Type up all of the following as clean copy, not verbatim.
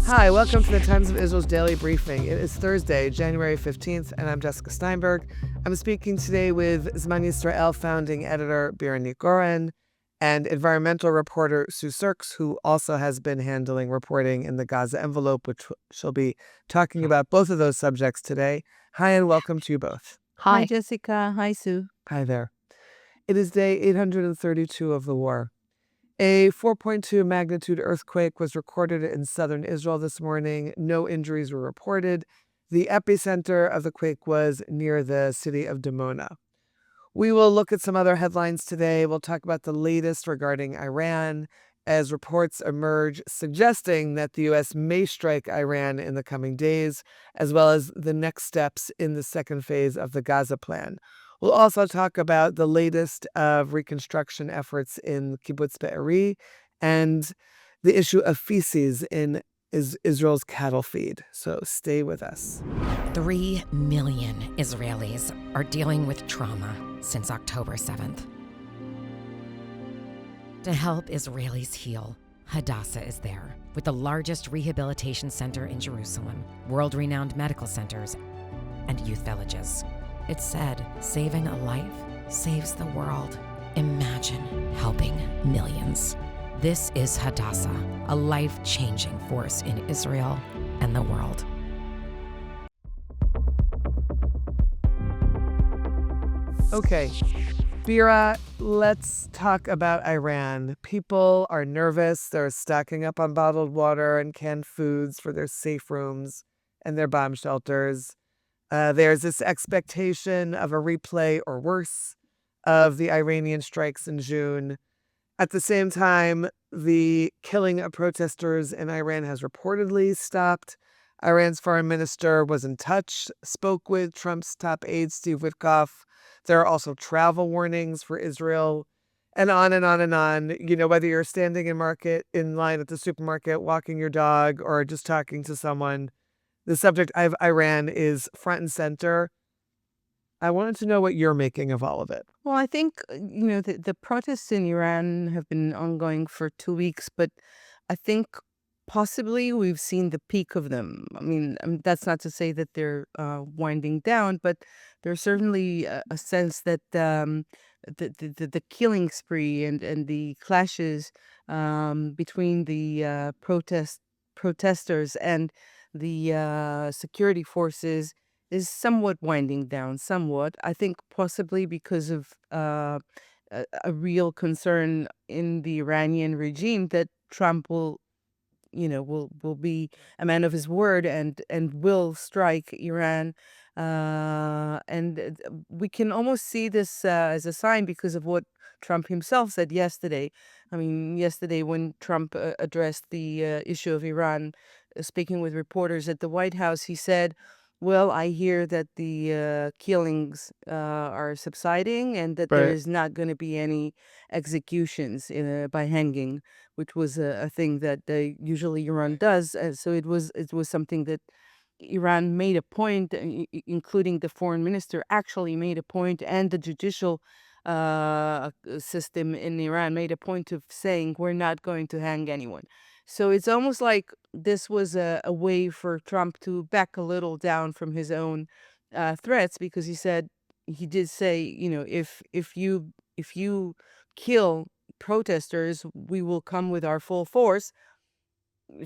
Hi, welcome to the Times of Israel's Daily Briefing. It is Thursday, January 15th, and I'm Jessica Steinberg. I'm speaking today with Zman Yisrael founding editor Biranit Goren and environmental reporter Sue Surkes, who also has been handling reporting in the Gaza envelope, which she'll be talking about both of those subjects today. Hi, and welcome to you both. Hi, Jessica. Hi, Sue. Hi there. It is day 832 of the war. A 4.2 magnitude earthquake was recorded in southern Israel this morning. No injuries were reported. The epicenter of the quake was near the city of Dimona. We will look at some other headlines today. We'll talk about the latest regarding Iran as reports emerge suggesting that the U.S. may strike Iran in the coming days, as well as the next steps in the second phase of the Gaza plan. We'll also talk about the latest of reconstruction efforts in Kibbutz Be'eri and the issue of feces in Israel's cattle feed. So stay with us. 3 million Israelis are dealing with trauma since October 7th. To help Israelis heal, Hadassah is there, with the largest rehabilitation center in Jerusalem, world-renowned medical centers, and youth villages. It's said, saving a life saves the world. Imagine helping millions. This is Hadassah, a life-changing force in Israel and the world. Okay, Bira, let's talk about Iran. People are nervous. They're stocking up on bottled water and canned foods for their safe rooms and their bomb shelters. There's this expectation of a replay or worse of the Iranian strikes in June. At the same time, the killing of protesters in Iran has reportedly stopped. Iran's foreign minister was in touch, spoke with Trump's top aide, Steve Witkoff. There are also travel warnings for Israel, and on and on and on. You know, whether you're standing in line at the supermarket, walking your dog, or just talking to someone, the subject of Iran is front and center. I wanted to know what you're making of all of it. Well, I think, the protests in Iran have been ongoing for 2 weeks, but I think possibly we've seen the peak of them. I mean, that's not to say that they're winding down, but there's certainly a sense that the killing spree and the clashes between the protesters and the security forces is somewhat winding down, somewhat. I think possibly because of a real concern in the Iranian regime that Trump will be a man of his word and will strike Iran. And we can almost see this as a sign because of what Trump himself said yesterday. I mean, yesterday when Trump addressed the issue of Iran, speaking with reporters at the White House, he said, well, I hear that the killings are subsiding and that there Right. is not going to be any executions by hanging, which was a thing that usually Iran does. So it was something that Iran made a point, including the foreign minister actually made a point, and the judicial system in Iran made a point of saying we're not going to hang anyone. So it's almost like this was a way for Trump to back a little down from his own threats, because he did say, if you kill protesters, we will come with our full force.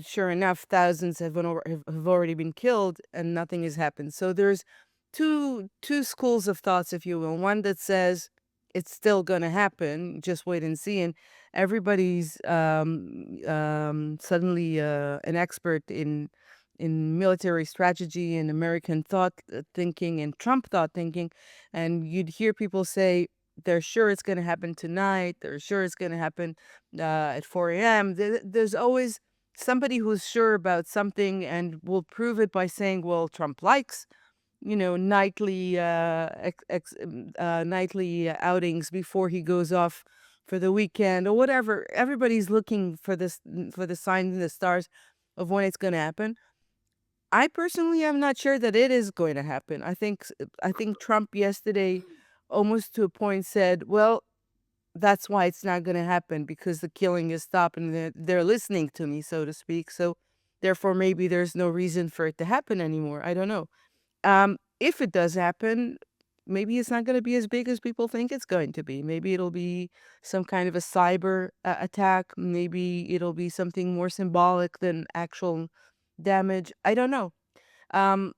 Sure enough, thousands have already been killed and nothing has happened. So there's two schools of thoughts, if you will. One that says it's still going to happen, just wait and see. And everybody's suddenly an expert in military strategy and American thought thinking and Trump thought thinking. And you'd hear people say, they're sure it's going to happen tonight. They're sure it's going to happen at 4 a.m. There's always somebody who's sure about something and will prove it by saying, well, Trump likes, nightly outings before he goes off for the weekend or whatever. Everybody's looking for the signs in the stars of when it's going to happen. I personally am not sure that it is going to happen. I think Trump yesterday, almost to a point, said, well, that's why it's not going to happen, because the killing is stopped and they're listening to me, so to speak. So Therefore, maybe there's no reason for it to happen anymore. I don't know. If it does happen, maybe it's not going to be as big as people think it's going to be. Maybe it'll be some kind of a cyber attack. Maybe it'll be something more symbolic than actual damage. I don't know. Um,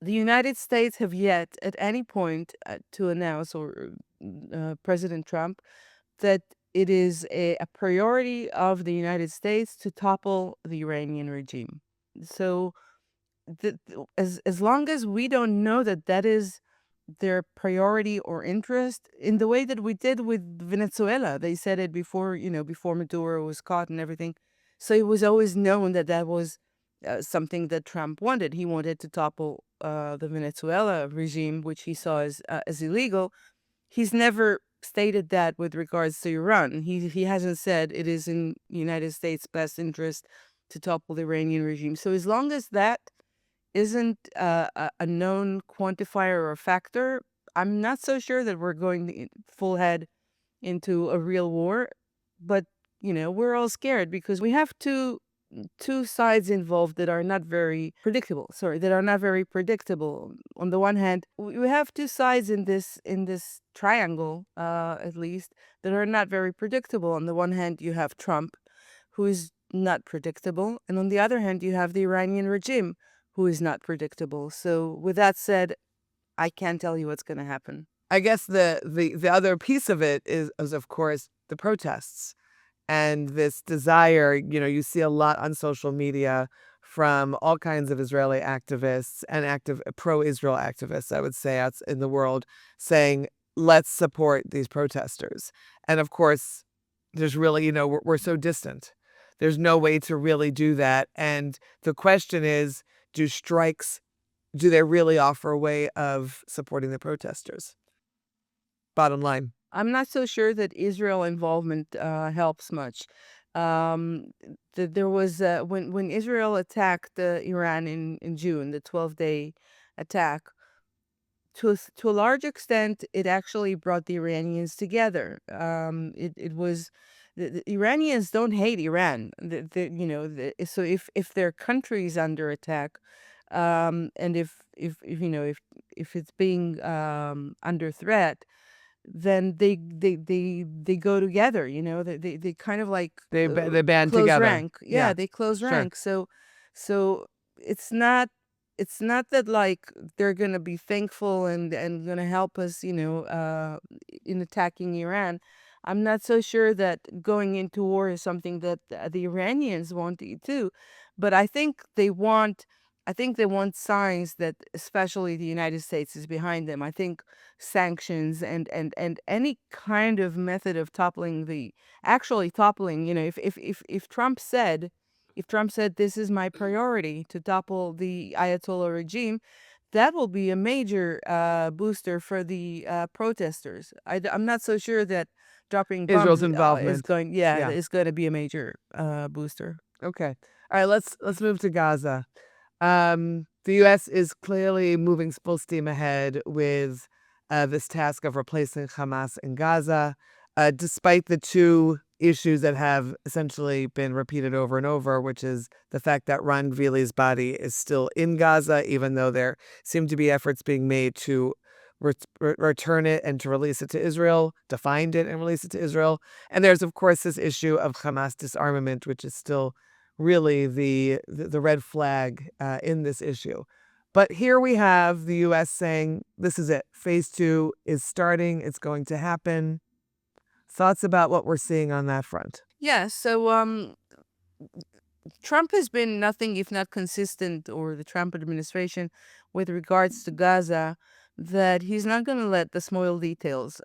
the United States have yet at any point to announce, or President Trump, that it is a priority of the United States to topple the Iranian regime. So as long as we don't know that that is their priority or interest, in the way that we did with Venezuela, they said it before, before Maduro was caught and everything. So it was always known that that was something that Trump wanted. He wanted to topple the Venezuela regime, which he saw as illegal. He's never stated that with regards to Iran. He hasn't said it is in the United States' best interest to topple the Iranian regime. So as long as that isn't a known quantifier or factor, I'm not so sure that we're going full head into a real war. But we're all scared because we have two sides involved that are not very predictable. Sorry, that are not very predictable. On the one hand, we have two sides in this triangle, at least, that are not very predictable. On the one hand, you have Trump, who is not predictable, and on the other hand, you have the Iranian regime, who is not predictable. So, with that said, I can't tell you what's going to happen. I guess the other piece of it is of course the protests and this desire. You see a lot on social media from all kinds of Israeli activists and active pro-Israel activists, I would say, out in the world, saying, let's support these protesters. And of course, there's really, we're so distant. There's no way to really do that. And the question is, do they really offer a way of supporting the protesters? Bottom line. I'm not so sure that Israel involvement helps much. Um, there was when Israel attacked Iran in June, the 12-day attack. To a large extent, it actually brought the Iranians together. It was the Iranians don't hate Iran. So if their country is under attack, and if it's being under threat, then they go together. They kind of like They band close together. rank. Yeah, Yeah, they close sure. rank. So it's not that like they're gonna be thankful and gonna help us, in attacking Iran. I'm not so sure that going into war is something that the Iranians want too, but I think they want signs that especially the United States is behind them. I think sanctions and any kind of method of actually toppling, if Trump said this is my priority to topple the Ayatollah regime, that will be a major booster for the protesters. I'm not so sure that dropping Israel's bombs involvement. Yeah. is going to be a major booster. Okay. All right, let's move to Gaza. The U.S. is clearly moving full steam ahead with this task of replacing Hamas in Gaza, despite the two issues that have essentially been repeated over and over, which is the fact that Ran Gvili's body is still in Gaza, even though there seem to be efforts being made to return it and to release it to Israel, to find it and release it to Israel. And there's, of course, this issue of Hamas disarmament, which is still really the red flag in this issue. But here we have the U.S. saying, this is it. Phase 2 is starting. It's going to happen. Thoughts about what we're seeing on that front? Yeah, so Trump has been nothing if not consistent, or the Trump administration, with regards to Gaza, that he's not going to let the small details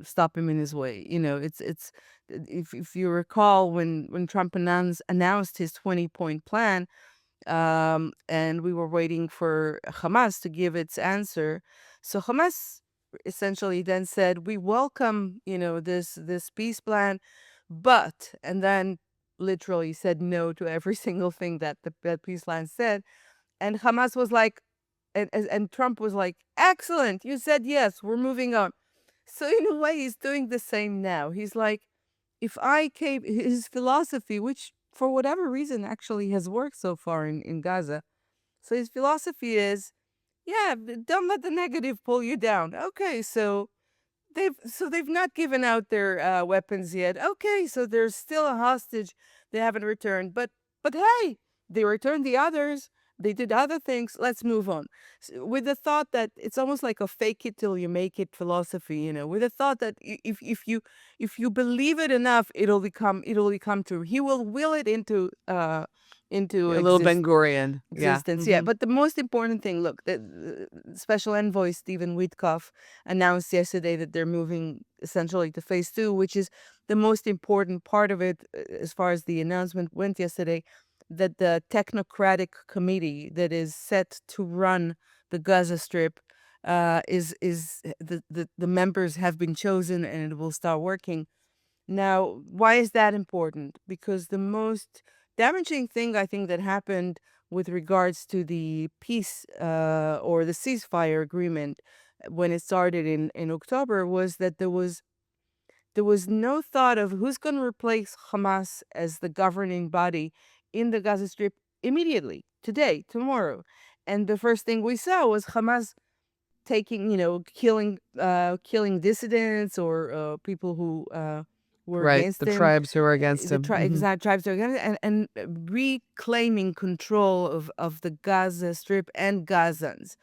stop him in his way. It's if you recall when Trump announced his 20-point plan, and we were waiting for Hamas to give its answer. So Hamas essentially then said, we welcome, this peace plan, but, and then literally said no to every single thing that the peace plan said. And Hamas was like, and Trump was like, excellent, you said yes, we're moving on. So in a way, he's doing the same now. He's like, his philosophy, which for whatever reason, actually has worked so far in Gaza. So his philosophy is, yeah, don't let the negative pull you down. Okay, so they've not given out their weapons yet. Okay, so there's still a hostage they haven't returned. But hey, they returned the others. They did other things. Let's move on. With the thought that it's almost like a fake it till you make it philosophy, with the thought that if you believe it enough, it'll become true. He will will it into A little Ben Gurion. Yeah. existence. Yeah, but the most important thing, look, the special envoy Stephen Witkoff announced yesterday that they're moving essentially to phase 2, which is the most important part of it, as far as the announcement went yesterday, that the technocratic committee that is set to run the Gaza Strip is the members have been chosen and it will start working. Now, why is that important? Because the most damaging thing I think that happened with regards to the peace or the ceasefire agreement when it started in October was that there was no thought of who's going to replace Hamas as the governing body in the Gaza Strip immediately, today, tomorrow. And the first thing we saw was Hamas taking, killing dissidents or people who were Right. against The him. tribes who are against The him. Mhm. exact tribes are against it, and reclaiming control of the Gaza Strip and Gazans.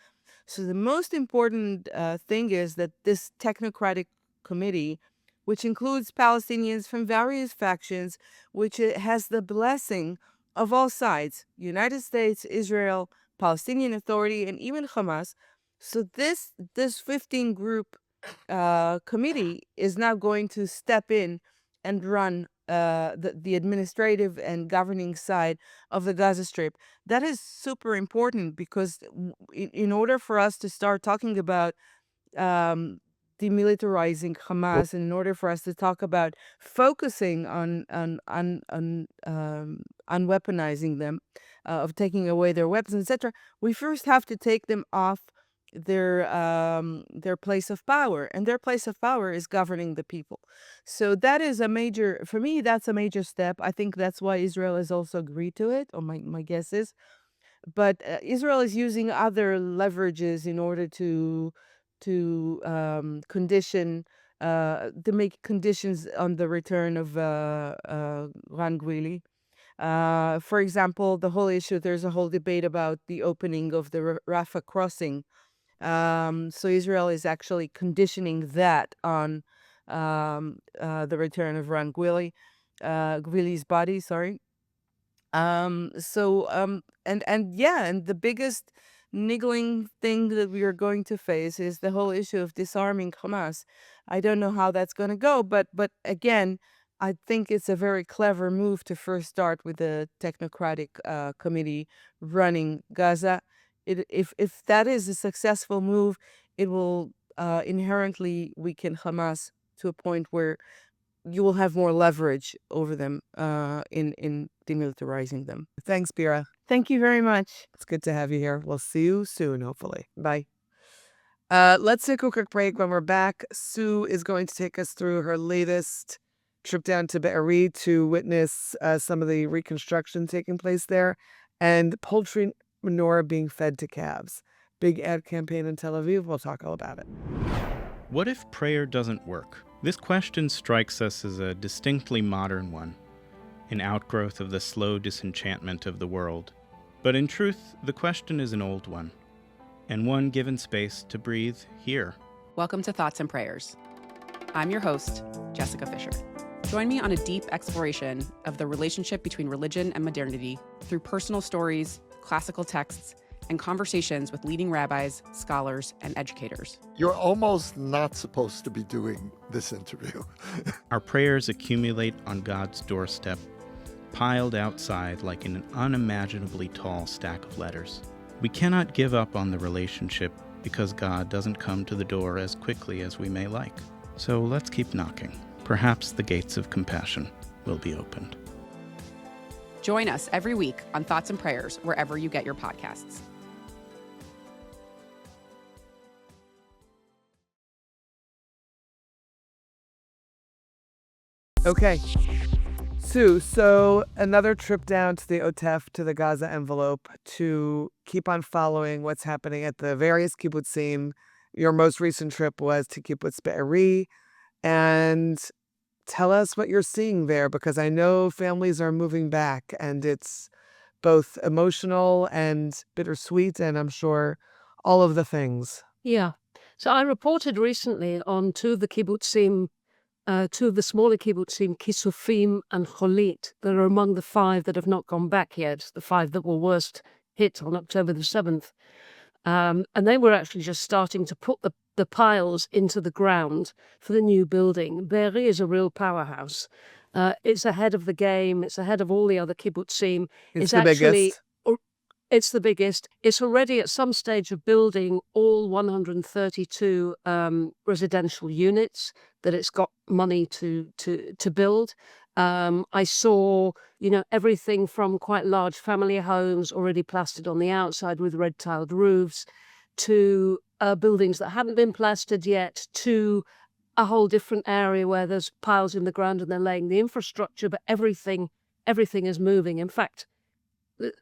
So the most important thing is that this technocratic committee, which includes Palestinians from various factions, which has the blessing of all sides, United States, Israel, Palestinian Authority, and even Hamas. So this 15 group committee is now going to step in and run the administrative and governing side of the Gaza Strip. That is super important because in order for us to start talking about um, demilitarizing Hamas, and in order for us to talk about focusing on weaponizing them, of taking away their weapons, etc., we first have to take them off their place of power, and their place of power is governing the people. So that is for me, that's a major step. I think that's why Israel has also agreed to it, or my guess is. But Israel is using other leverages in order to condition to make conditions on the return of Ran Gvili. For example, the whole issue, there's a whole debate about the opening of the Rafah crossing. So Israel is actually conditioning that on the return of Ran Gvili, Gvili's body, sorry. And the biggest niggling thing that we are going to face is the whole issue of disarming Hamas. I don't know how that's going to go, but again, I think it's a very clever move to first start with the technocratic committee running Gaza. If that is a successful move, it will inherently weaken Hamas to a point where you will have more leverage over them in demilitarizing them. Thanks, Bira. Thank you very much. It's good to have you here. We'll see you soon, hopefully. Bye. Let's take a quick break. When we're back, Sue is going to take us through her latest trip down to Be'eri to witness some of the reconstruction taking place there and poultry manure being fed to calves. Big ad campaign in Tel Aviv. We'll talk all about it. What if prayer doesn't work? This question strikes us as a distinctly modern one, an outgrowth of the slow disenchantment of the world. But in truth, the question is an old one, and one given space to breathe here. Welcome to Thoughts and Prayers. I'm your host, Jessica Fisher. Join me on a deep exploration of the relationship between religion and modernity through personal stories, classical texts, and conversations with leading rabbis, scholars, and educators. You're almost not supposed to be doing this interview. Our prayers accumulate on God's doorstep, piled outside like an unimaginably tall stack of letters. We cannot give up on the relationship because God doesn't come to the door as quickly as we may like. So let's keep knocking. Perhaps the gates of compassion will be opened. Join us every week on Thoughts and Prayers wherever you get your podcasts. Okay. Sue, so another trip down to the OTEF, to the Gaza envelope, to keep on following what's happening at the various kibbutzim. Your most recent trip was to Kibbutz Be'eri. And tell us what you're seeing there, because I know families are moving back, and it's both emotional and bittersweet, and I'm sure all of the things. Yeah. So I reported recently on two of the kibbutzim, two of the smaller kibbutzim, Kisufim and Cholit, that are among the 5 that have not gone back yet, the 5 that were worst hit on October the 7th. And they were actually just starting to put the piles into the ground for the new building. Be'eri is a real powerhouse. It's ahead of the game. It's ahead of all the other kibbutzim. It's the biggest. It's the biggest. It's already at some stage of building all 132 residential units that it's got money to build. I saw, everything from quite large family homes already plastered on the outside with red tiled roofs, to buildings that haven't been plastered yet, to a whole different area where there's piles in the ground and they're laying the infrastructure, but everything is moving. In fact,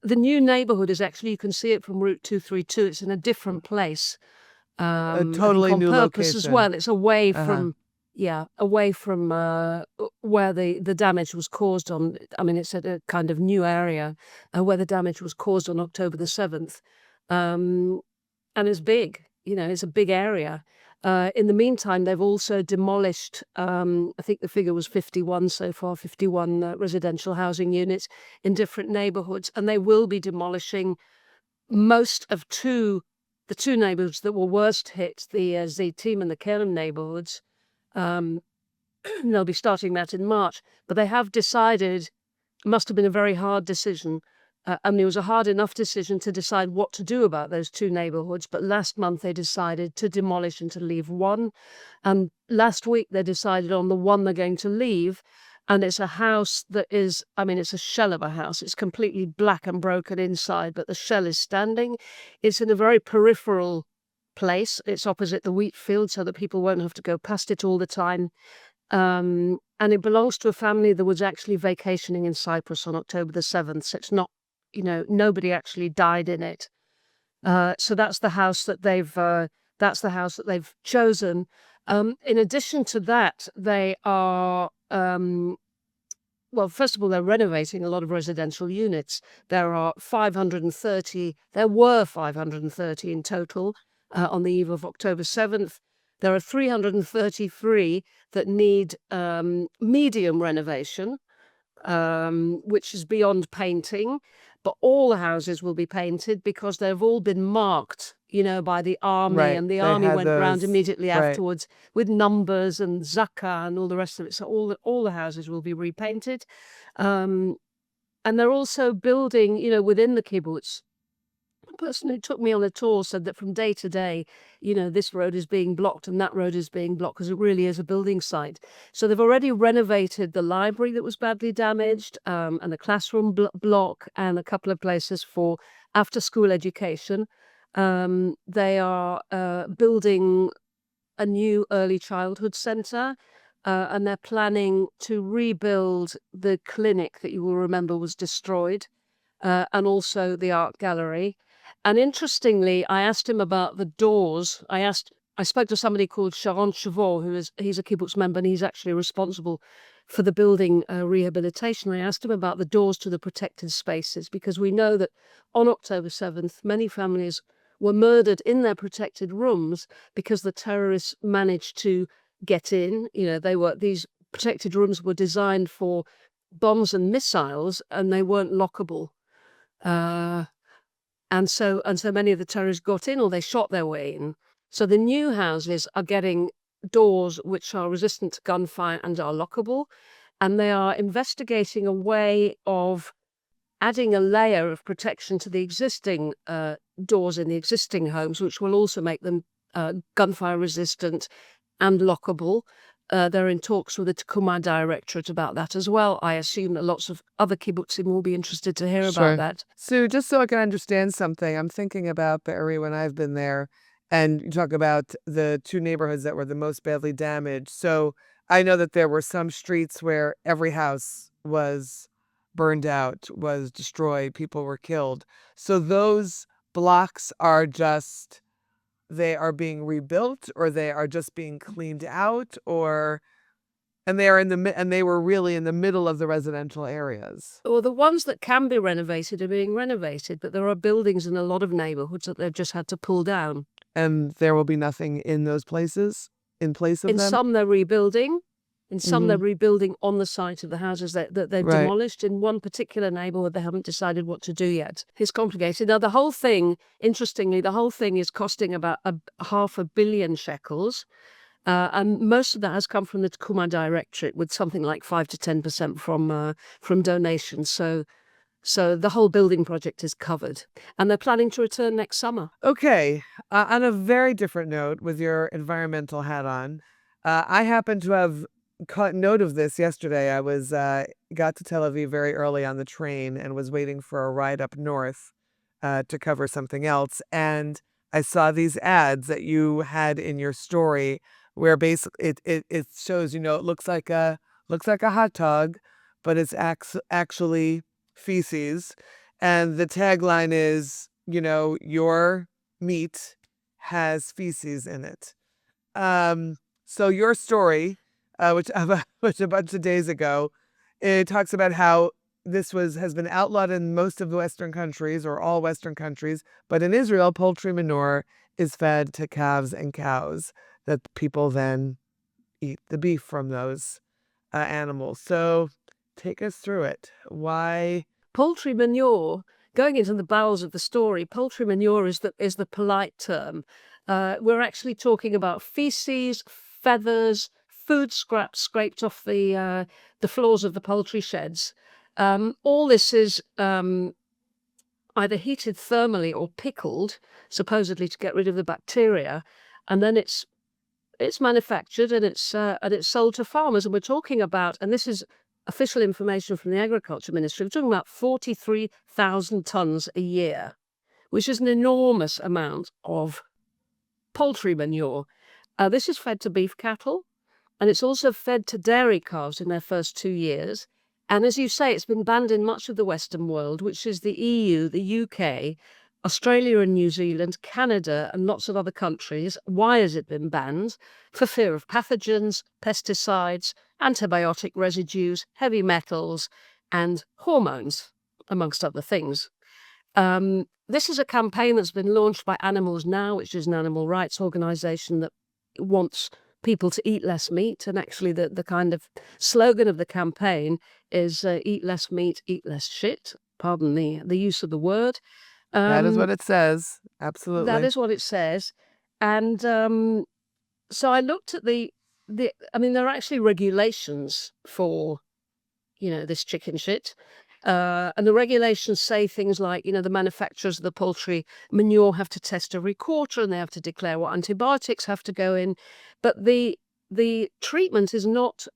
the new neighborhood is actually, you can see it from Route 232. It's in a different place. A totally new purpose location as well. It's away from, where the damage was caused on. I mean, it's at a kind of new area where the damage was caused on October the 7th. And it's big, it's a big area. In the meantime, they've also demolished, I think the figure was 51 so far, 51 residential housing units in different neighborhoods. And they will be demolishing most of the two neighborhoods that were worst hit, the Zaytim and the Kerem neighborhoods. They'll be starting that in March. But they have decided, it must have been a very hard decision. It was a hard enough decision to decide what to do about those two neighborhoods. But last month they decided to demolish and to leave one. And last week they decided on the one they're going to leave. And it's a house that is, it's a shell of a house. It's completely black and broken inside, but the shell is standing. It's in a very peripheral place. It's opposite the wheat field so that people won't have to go past it all the time. And it belongs to a family that was actually vacationing in Cyprus on October the 7th. So it's not, nobody actually died in it. So that's the house that they've chosen. In addition to that, they are, first of all, they're renovating a lot of residential units. There were 530 in total on the eve of October 7th. There are 333 that need medium renovation, which is beyond painting. But all the houses will be painted because they've all been marked, by the army. Right. And the They army had went round those- immediately right. afterwards with numbers and zakah and all the rest of it. So all the houses will be repainted. And they're also building, within the kibbutz. The person who took me on a tour said that from day to day, this road is being blocked and that road is being blocked because it really is a building site. So they've already renovated the library that was badly damaged, and a classroom block, and a couple of places for after-school education. They are building a new early childhood centre, and they're planning to rebuild the clinic that you will remember was destroyed, and also the art gallery. And interestingly, I asked him about the doors. I spoke to somebody called Sharon Chavot, he's a kibbutz member, and he's actually responsible for the building rehabilitation. I asked him about the doors to the protected spaces, because we know that on October 7th, many families were murdered in their protected rooms because the terrorists managed to get in. These protected rooms were designed for bombs and missiles, and they weren't lockable. And so many of the terrorists got in, or they shot their way in. So the new houses are getting doors which are resistant to gunfire and are lockable. And they are investigating a way of adding a layer of protection to the existing doors in the existing homes, which will also make them gunfire resistant and lockable. They're in talks with the Tekuma Directorate about that as well. I assume that lots of other kibbutzim will be interested to hear Sure. about that. Sue, just so I can understand something, I'm thinking about Be'eri when I've been there, and you talk about the two neighborhoods that were the most badly damaged. So I know that there were some streets where every house was burned out, was destroyed, people were killed. So those blocks are just, they are being rebuilt, or they are just being cleaned out, or and they are and they were really in the middle of the residential areas. Well, the ones that can be renovated are being renovated, but there are buildings in a lot of neighborhoods that they've just had to pull down. And there will be nothing in those places in place of In them. some, they're rebuilding. In some, they're Mhm. rebuilding on the site of the houses that they've Right. demolished. In one particular neighborhood, they haven't decided what to do yet. It's complicated. Now, the whole thing, interestingly, the whole thing is costing about $500 million shekels. And most of that has come from the Tekuma Directorate, with something like 5 to 10% from donations. So the whole building project is covered, and they're planning to return next summer. Okay. On a very different note, with your environmental hat on, I happen to have caught note of this yesterday. I was got to Tel Aviv very early on the train and was waiting for a ride up north to cover something else, and I saw these ads that you had in your story, where basically it shows, it looks like a hot dog, but it's actually feces, and the tagline is, your meat has feces in it. So your story, which which a bunch of days ago, it talks about how this has been outlawed in most of the Western countries, or all Western countries, but in Israel, poultry manure is fed to calves and cows, that people then eat the beef from those animals. So take us through it. Why? Poultry manure, going into the bowels of the story, poultry manure is the polite term. We're actually talking about feces, feathers, food scraps scraped off the floors of the poultry sheds. All this is either heated thermally or pickled, supposedly to get rid of the bacteria, and then it's manufactured and it's sold to farmers. And we're talking about, and this is official information from the Agriculture Ministry, we're talking about 43,000 tons a year, which is an enormous amount of poultry manure. This is fed to beef cattle, and it's also fed to dairy calves in their first 2 years. And as you say, it's been banned in much of the Western world, which is the EU, the UK, Australia and New Zealand, Canada, and lots of other countries. Why has it been banned? For fear of pathogens, pesticides, antibiotic residues, heavy metals, and hormones, amongst other things. This is a campaign that's been launched by Animals Now, which is an animal rights organisation that wants people to eat less meat. And actually the kind of slogan of the campaign is eat less meat, eat less shit. Pardon the use of the word. That is what it says. Absolutely. That is what it says. And so I looked at there are actually regulations for, this chicken shit. And the regulations say things like, the manufacturers of the poultry manure have to test every quarter, and they have to declare what antibiotics have to go in. But the treatment is not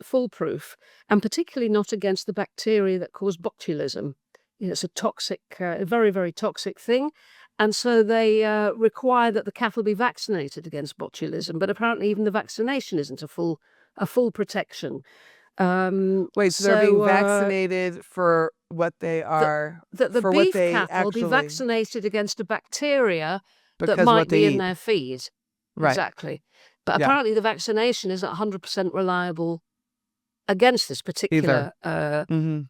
foolproof, and particularly not against the bacteria that cause botulism. It's a toxic, very, very toxic thing. And so they require that the cattle be vaccinated against botulism. But apparently even the vaccination isn't a full protection. Wait, so they're being vaccinated for what they are, that the for beef what they cattle be actually, vaccinated against a bacteria that because might what they be in eat. their feed. Right. Exactly. But Yeah. apparently the vaccination isn't 100% reliable against this particular Mhm.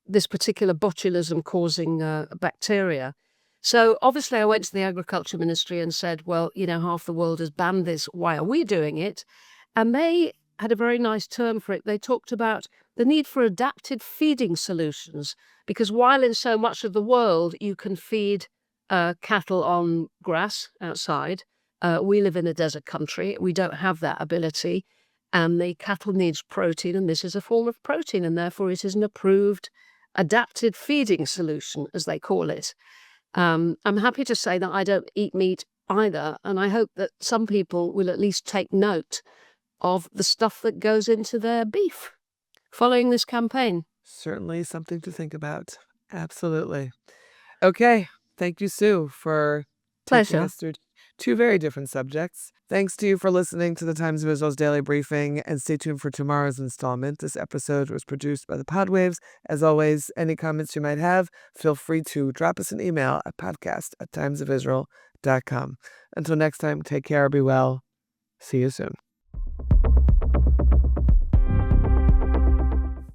this particular botulism causing bacteria. So obviously I went to the Agriculture Ministry and said, well, half the world has banned this. Why are we doing it? And they had a very nice term for it. They talked about the need for adapted feeding solutions, because while in so much of the world you can feed cattle on grass outside, we live in a desert country. We don't have that ability. And the cattle needs protein, and this is a form of protein, and therefore it is an approved adapted feeding solution, as they call it. I'm happy to say that I don't eat meat either, and I hope that some people will at least take note of the stuff that goes into their beef following this campaign. Certainly something to think about. Absolutely. Okay. Thank you, Sue, for taking Pleasure. us through Two very different subjects. Thanks to you for listening to the Times of Israel's Daily Briefing, and stay tuned for tomorrow's installment. This episode was produced by the Podwaves. As always, any comments you might have, feel free to drop us an email at podcast@timesofisrael.com. Until next time, take care, be well. See you soon.